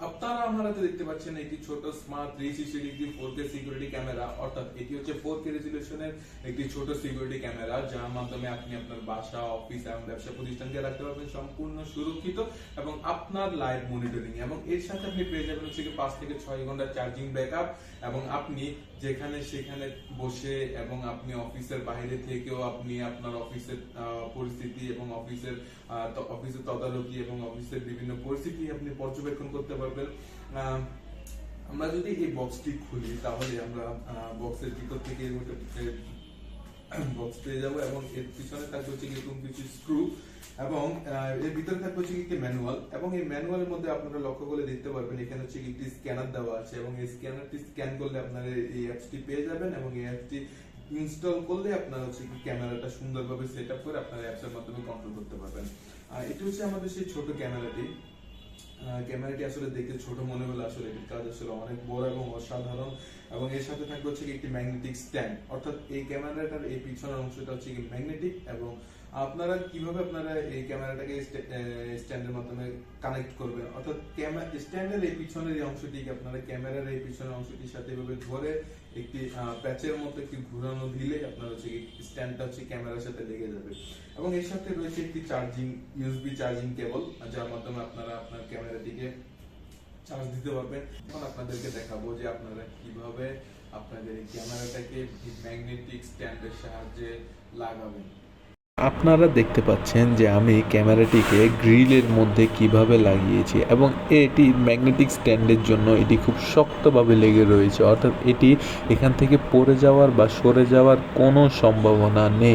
আপনারা আমার হাতে দেখতে পাচ্ছেন একটি ছোট smart 360 degree 4K security camera, অর্থাৎ এটি হচ্ছে 4K রেজোলিউশনের একটি ছোট সিকিউরিটি ক্যামেরা, যার মাধ্যমে আপনি আপনার বাসা, অফিস এবং ব্যবসা প্রতিষ্ঠানকে রাখতে পারবেন সম্পূর্ণ সুরক্ষিত এবং আপনার লাইভ মনিটরিং। এবং এর সাথে আপনি পেয়ে যাবেন হচ্ছে 5 থেকে 6 ঘন্টা চার্জিং ব্যাকআপ। এবং আপনি যেখানে সেখানে বসে এবং আপনি অফিসের বাইরে থেকেও আপনি আপনার অফিসের পরিস্থিতি এবং অফিসের তদারকি এবং অফিসের বিভিন্ন পরিস্থিতি আপনি পর্যবেক্ষণ করতে পারবেন। আমরা যদি এই বক্সটি খুলি তাহলে আমরা বক্সের ভিতর থেকে এর মধ্যে বক্স পেয়ে যাবো এবং এর পিছনে থাকবে হচ্ছে এরকম কিছু স্ক্রু এবং এর ভিতরে থাকবে হচ্ছে একটি ম্যানুয়াল। এবং এই ম্যানুয়ালের মধ্যে আপনারা লক্ষ্য করে দেখতে পারবেন এখানে হচ্ছে একটি স্ক্যানার দেওয়া আছে এবং এই স্ক্যানারটি স্ক্যান করলে আপনারা এই অ্যাপসটি পেয়ে যাবেন এবং এই অ্যাপসটি ইনস্টল করলে আপনারা হচ্ছে কি ক্যামেরাটা সুন্দরভাবে সেট আপ করে আপনারা অ্যাপসের মাধ্যমে কন্ট্রোল করতে পারবেন। এটি হচ্ছে আমাদের সেই ছোট ক্যামেরাটি। ক্যামেরাটি আসলে দেখতে ছোট মনে হলে আসলে এটির কাজ আসলে অনেক বড় এবং অসাধারণ। এবং এর সাথে থাকবে হচ্ছে একটি ম্যাগনেটিক স্ট্যান্ড, অর্থাৎ এই ক্যামেরাটার এই পিছনের অংশটা হচ্ছে কি ম্যাগনেটিক। এবং আপনারা কিভাবে আপনারা এই ক্যামেরাটাকে স্ট্যান্ডের মাধ্যমে কানেক্ট করবেন, অর্থাৎ স্ট্যান্ডের এই পিছনের এই অংশটিকে আপনারা ক্যামেরার এই পিছনের অংশটির সাথে এভাবে ধরে একটি প্যাচের মতো একটি ঘুরানো দিলে আপনার হচ্ছে স্ট্যান্ডটা হচ্ছে ক্যামেরার সাথে লেগে যাবে। এবং এর সাথে রয়েছে একটি ইউএসবি চার্জিং কেবল, যার মাধ্যমে আপনারা আপনার ক্যামেরাটিকে চার্জ দিতে পারবেন। এখন আপনাদেরকে দেখাবো যে আপনারা কিভাবে আপনাদের এই ক্যামেরাটাকে ম্যাগনেটিক স্ট্যান্ডের সাহায্যে লাগাবেন। আপনারা দেখতে পাচ্ছেন যে আমি ক্যামেরাটিকে গ্রিলের মধ্যে কিভাবে লাগিয়েছি এবং এটি ম্যাগনেটিক স্ট্যান্ডের জন্য এটি খুব শক্তভাবে লেগে রয়েছে, অর্থাৎ এটি এখান থেকে পড়ে যাওয়ার বা সরে যাওয়ার কোনো সম্ভাবনা নেই।